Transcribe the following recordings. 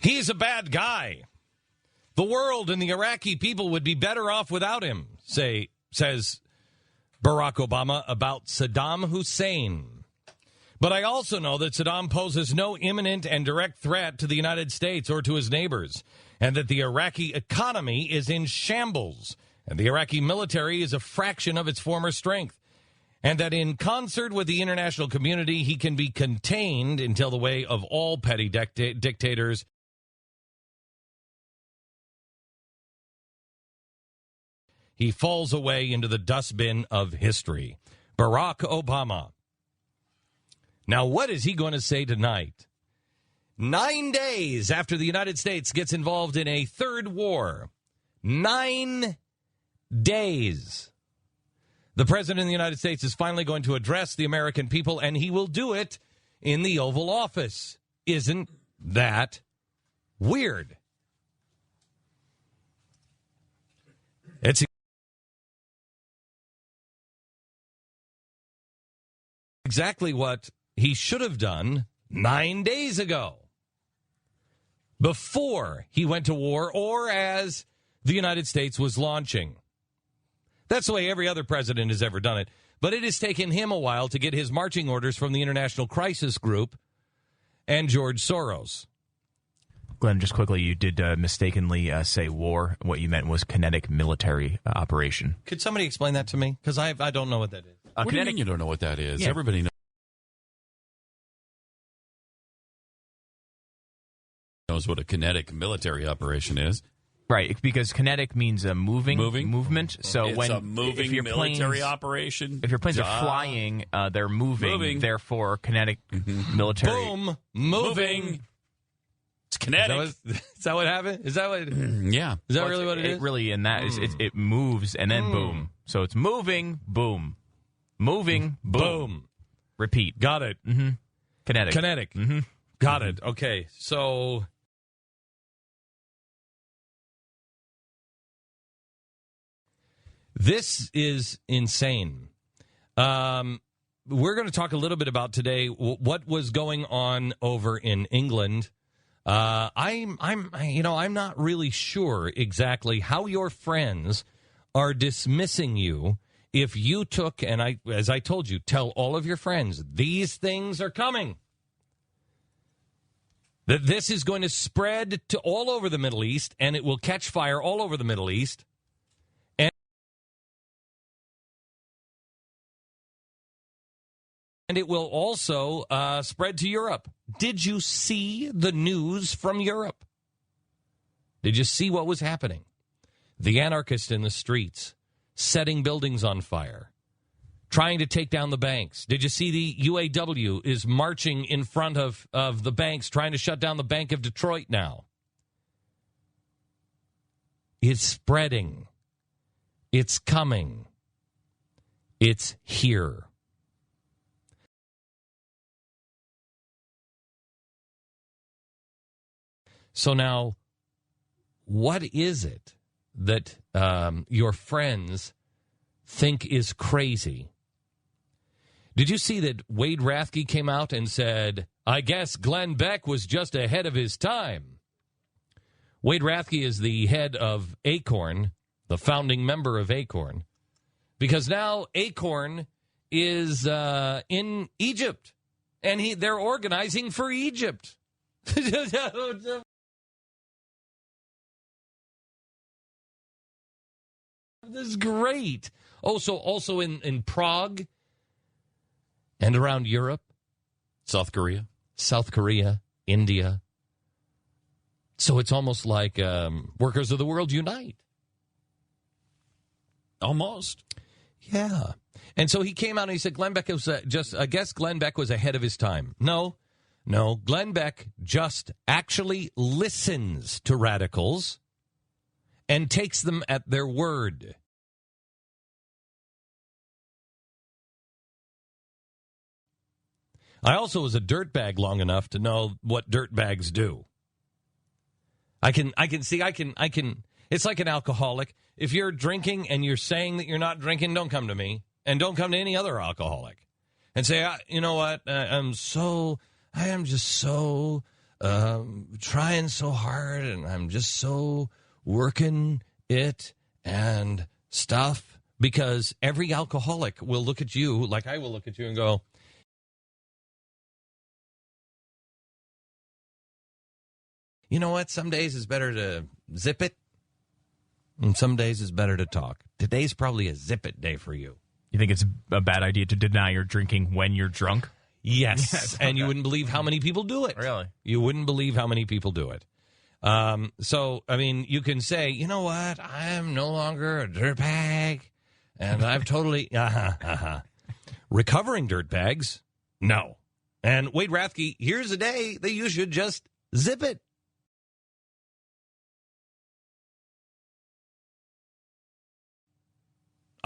He's a bad guy. The world and the Iraqi people would be better off without him, says Barack Obama about Saddam Hussein. But I also know that Saddam poses no imminent and direct threat to the United States or to his neighbors, and that the Iraqi economy is in shambles, and the Iraqi military is a fraction of its former strength, and that in concert with the international community, he can be contained until the way of all petty dictators he falls away into the dustbin of history. Barack Obama. Now, what is he going to say tonight? 9 days after the United States gets involved in a third war. 9 days. The President of the United States is finally going to address the American people, and he will do it in the Oval Office. Isn't that weird? It's exactly what he should have done 9 days ago, before he went to war or as the United States was launching. That's the way every other president has ever done it. But it has taken him a while to get his marching orders from the International Crisis Group and George Soros. Glenn, just quickly, you did mistakenly say war. What you meant was kinetic military operation. Could somebody explain that to me? Because I don't know what that is. What do you mean you don't know what that is? Yeah. Everybody knows what a kinetic military operation is. Right, because kinetic means a movement. So it's a moving military operation. If your planes are flying, they're moving. Therefore, kinetic military. Boom, moving. It's kinetic. Is that what happened? Is that what? Yeah. Is that really what it is? It really, in that is it moves and then boom. So it's moving, boom, moving, boom. Repeat. Got it. Mm-hmm. Kinetic. Mm-hmm. Got it. Okay, so. This is insane. We're going to talk a little bit about today what was going on over in England. I'm not really sure exactly how your friends are dismissing you if you took, and as I told you, tell all of your friends these things are coming. That this is going to spread to all over the Middle East, and it will catch fire all over the Middle East. And it will also spread to Europe. Did you see the news from Europe? Did you see what was happening? The anarchists in the streets, setting buildings on fire, trying to take down the banks. Did you see the UAW is marching in front of the banks, trying to shut down the Bank of Detroit now? It's spreading. It's coming. It's here. So now, what is it that your friends think is crazy? Did you see that Wade Rathke came out and said, I guess Glenn Beck was just ahead of his time? Wade Rathke is the head of Acorn, the founding member of Acorn, because now Acorn is in Egypt, and they're organizing for Egypt. This is great. Also in Prague and around Europe. South Korea, India. So it's almost like workers of the world unite. Almost. Yeah. And so he came out and he said Glenn Beck was I guess Glenn Beck was ahead of his time. No, Glenn Beck just actually listens to radicals and takes them at their word. I also was a dirtbag long enough to know what dirtbags do. I can. It's like an alcoholic. If you're drinking and you're saying that you're not drinking, don't come to me, and don't come to any other alcoholic, and say, you know what, I am just so trying so hard, and I'm just so working it and stuff, because every alcoholic will look at you like I will look at you and go, you know what? Some days it's better to zip it, and some days it's better to talk. Today's probably a zip it day for you. You think it's a bad idea to deny your drinking when you're drunk? Yes, and you wouldn't believe how many people do it. Really? You wouldn't believe how many people do it. So, I mean, you can say, you know what? I'm no longer a dirtbag, and I've totally... Recovering dirtbags? No. And Wade Rathke, here's a day that you should just zip it.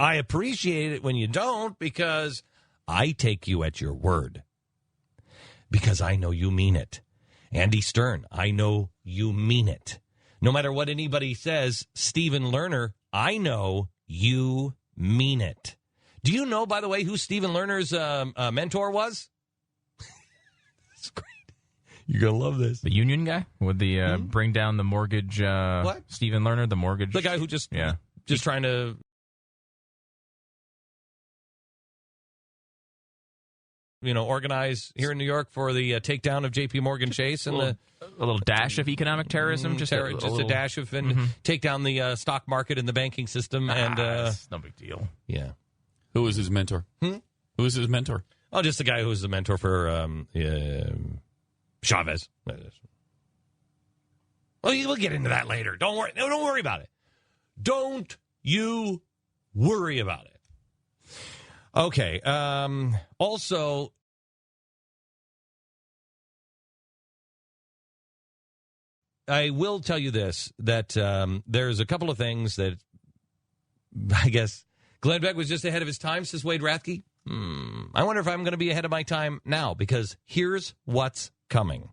I appreciate it when you don't, because I take you at your word. Because I know you mean it. Andy Stern, I know you mean it. No matter what anybody says, Stephen Lerner, I know you mean it. Do you know, by the way, who Stephen Lerner's mentor was? That's great. You're going to love this. The union guy? With the bring down the mortgage... What? Stephen Lerner, the mortgage... The guy who just trying to... organize here in New York for the takedown of J.P. Morgan Chase, and a little dash of economic terrorism, just a dash of, and take down the stock market and the banking system, and it's no big deal. Yeah. Who was his mentor? Who was his mentor? Oh, just the guy who was the mentor for Chavez. Well, we'll get into that later. Don't worry. No, don't worry about it. Don't you worry about it. Okay. Also, I will tell you this, that there's a couple of things that I guess Glenn Beck was just ahead of his time, says Wade Rathke. I wonder if I'm going to be ahead of my time now, because here's what's coming.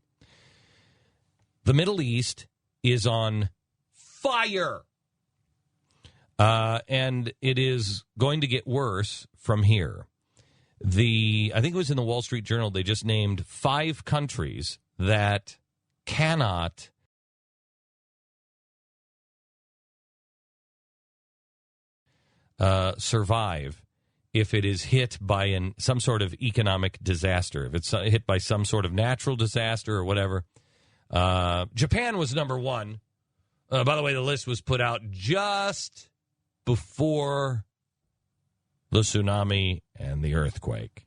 The Middle East is on fire. And it is going to get worse from here. I think it was in the Wall Street Journal, they just named 5 countries that cannot survive if it is hit by some sort of economic disaster, if it's hit by some sort of natural disaster or whatever. Japan was number 1. By the way, the list was put out just before the tsunami and the earthquake.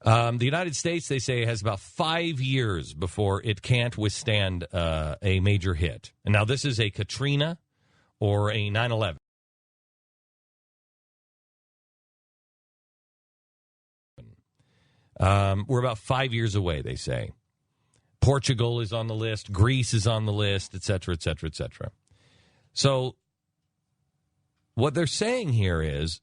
The United States, they say, has about 5 years before it can't withstand a major hit. And now this is a Katrina or a 9/11. We're about 5 years away, they say. Portugal is on the list. Greece is on the list, et cetera, et cetera, et cetera. So what they're saying here is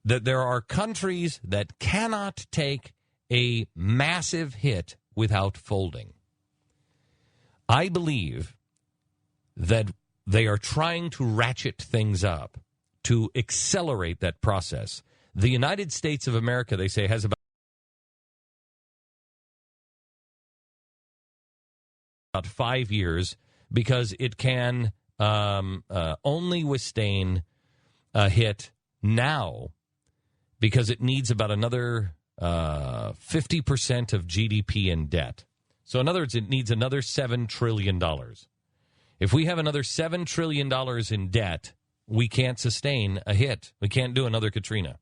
that there are countries that cannot take a massive hit without folding. I believe that they are trying to ratchet things up to accelerate that process. The United States of America, they say, has about 5 years because it can only withstand a hit now because it needs about another 50% of GDP in debt. So in other words, it needs another $7 trillion. If we have another $7 trillion in debt, we can't sustain a hit. We can't do another Katrina.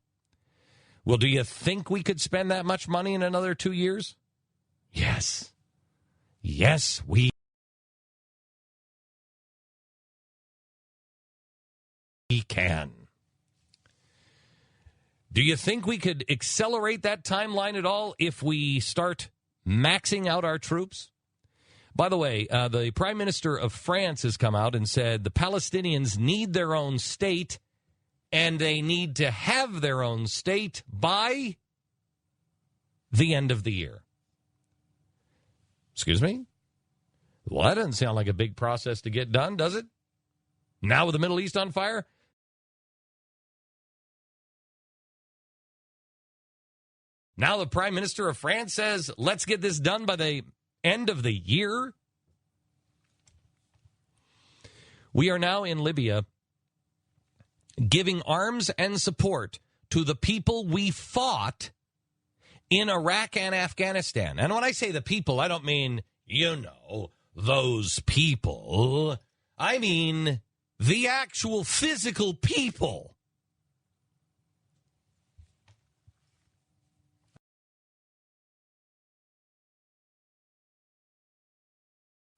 Well, do you think we could spend that much money in another 2 years? Yes. Yes, we can. Do you think we could accelerate that timeline at all if we start maxing out our troops? By the way, the Prime Minister of France has come out and said the Palestinians need their own state, and they need to have their own state by the end of the year. Excuse me? Well, that doesn't sound like a big process to get done, does it? Now with the Middle East on fire? Now the Prime Minister of France says, let's get this done by the end of the year? We are now in Libya giving arms and support to the people we fought in Iraq and Afghanistan. And when I say the people, I don't mean, those people. I mean the actual physical people.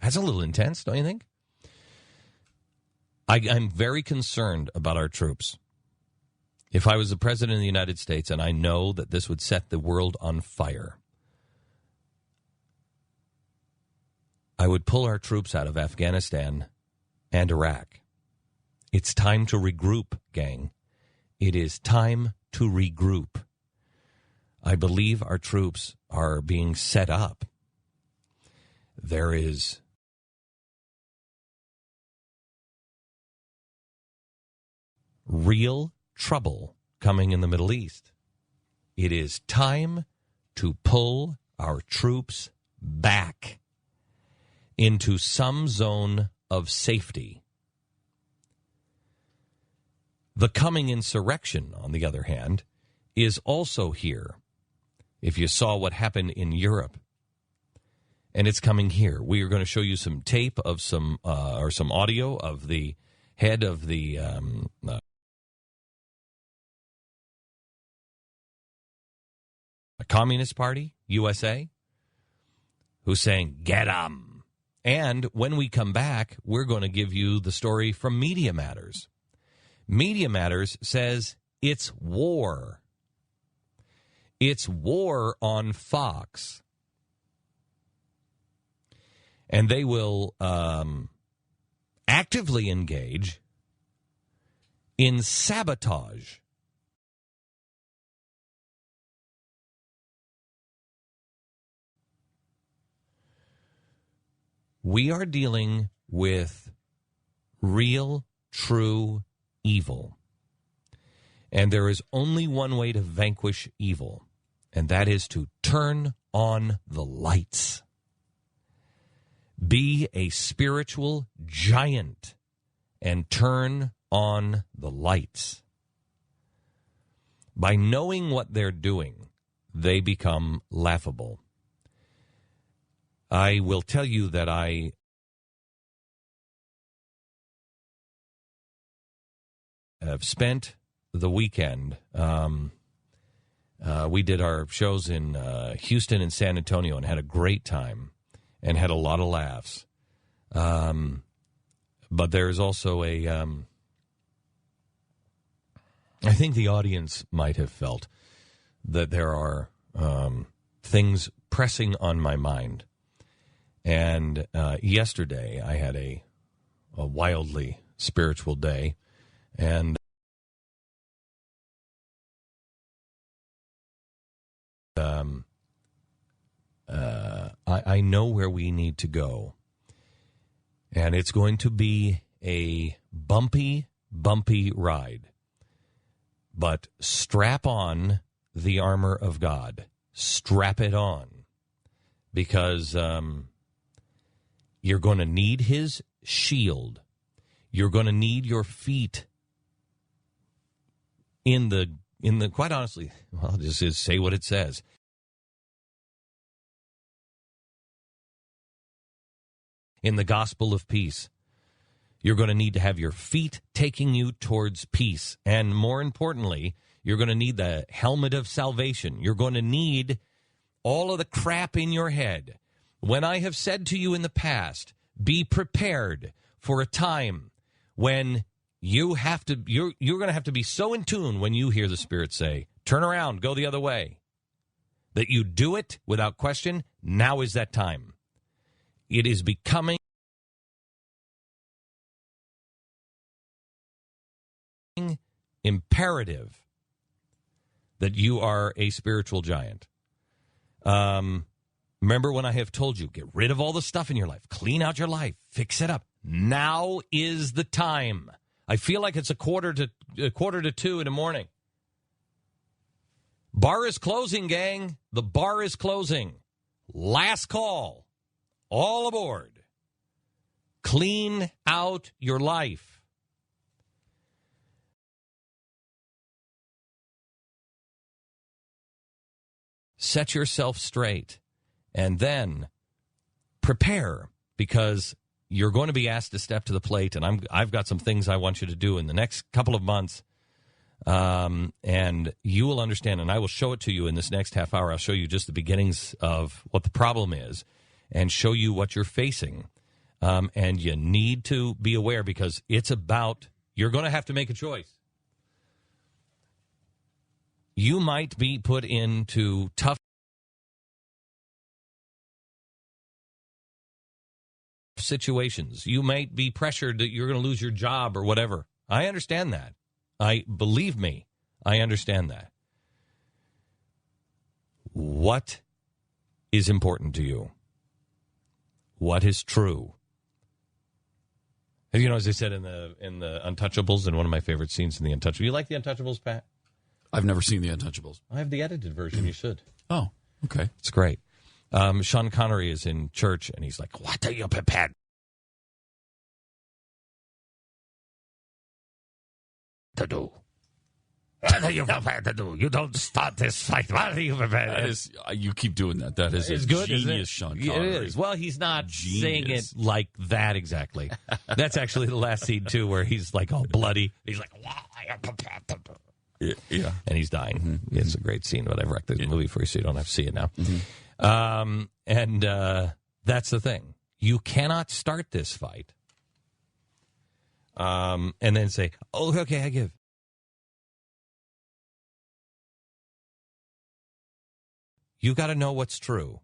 That's a little intense, don't you think? I'm very concerned about our troops. If I was the president of the United States, and I know that this would set the world on fire, I would pull our troops out of Afghanistan and Iraq. It's time to regroup, gang. It is time to regroup. I believe our troops are being set up. There is real trouble coming in the Middle East. It is time to pull our troops back into some zone of safety. The coming insurrection, on the other hand, is also here. If you saw what happened in Europe, and it's coming here. We are going to show you some tape of some audio of the head of the Communist Party, USA, who's saying, get 'em. And when we come back, we're going to give you the story from Media Matters. Media Matters says it's war. It's war on Fox. And they will actively engage in sabotage. We are dealing with real, true evil. And there is only one way to vanquish evil, and that is to turn on the lights. Be a spiritual giant and turn on the lights. By knowing what they're doing, they become laughable. I will tell you that I have spent the weekend. We did our shows in Houston and San Antonio and had a great time and had a lot of laughs. But there's also I think the audience might have felt that there are things pressing on my mind. And yesterday I had a wildly spiritual day, and I know where we need to go. And it's going to be a bumpy ride. But strap on the armor of God. Strap it on. Because you're going to need his shield. You're going to need your feet in the quite honestly, well, just say what it says. In the gospel of peace, you're going to need to have your feet taking you towards peace. And more importantly, you're going to need the helmet of salvation. You're going to need all of the crap in your head. When I have said to you in the past, be prepared for a time when you're going to have to be so in tune when you hear the Spirit say, turn around, go the other way, that you do it without question. Now is that time. It is becoming imperative that you are a spiritual giant. Remember when I have told you, get rid of all the stuff in your life, clean out your life, fix it up. Now is the time. I feel like it's a quarter to 2 in the morning. Bar is closing, gang. The bar is closing. Last call. All aboard. Clean out your life. Set yourself straight. And then prepare, because you're going to be asked to step to the plate, and I've got some things I want you to do in the next couple of months. And you will understand, and I will show it to you in this next half hour. I'll show you just the beginnings of what the problem is and show you what you're facing. And you need to be aware, because it's about, you're going to have to make a choice. You might be put into tough situations. You might be pressured that you're going to lose your job or whatever. I understand that. Believe me, I understand that. What is important to you? What is true? You know, as I said in the Untouchables, in one of my favorite scenes in the Untouchables. You like the Untouchables, Pat? I've never seen the Untouchables. I have the edited version. You should. Oh, okay. It's great. Sean Connery is in church, and he's like, "What are you prepared to do? What are you prepared to do? You don't start this fight. What are you prepared to do?" That is, you keep doing that. That is it's a good, genius, Sean Connery. It is. Well, he's not saying it Genius. like that exactly. That's actually the last scene, too, where he's like all bloody. He's like, "What are you prepared to do?" Yeah. And he's dying. Mm-hmm. It's a great scene, but I've wrecked the movie for you, so you don't have to see it now. Mm-hmm. And that's the thing. You cannot start this fight and then say, "Oh, okay, I give." You got to know what's true.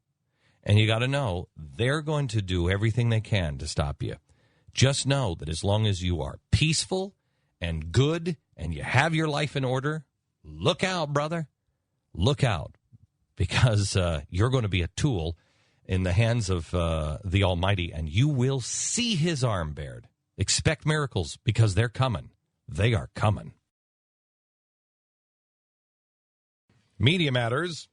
And you got to know they're going to do everything they can to stop you. Just know that as long as you are peaceful and good and you have your life in order, look out, brother. Look out. Because you're going to be a tool in the hands of the Almighty, and you will see his arm bared. Expect miracles, because they're coming. They are coming. Media Matters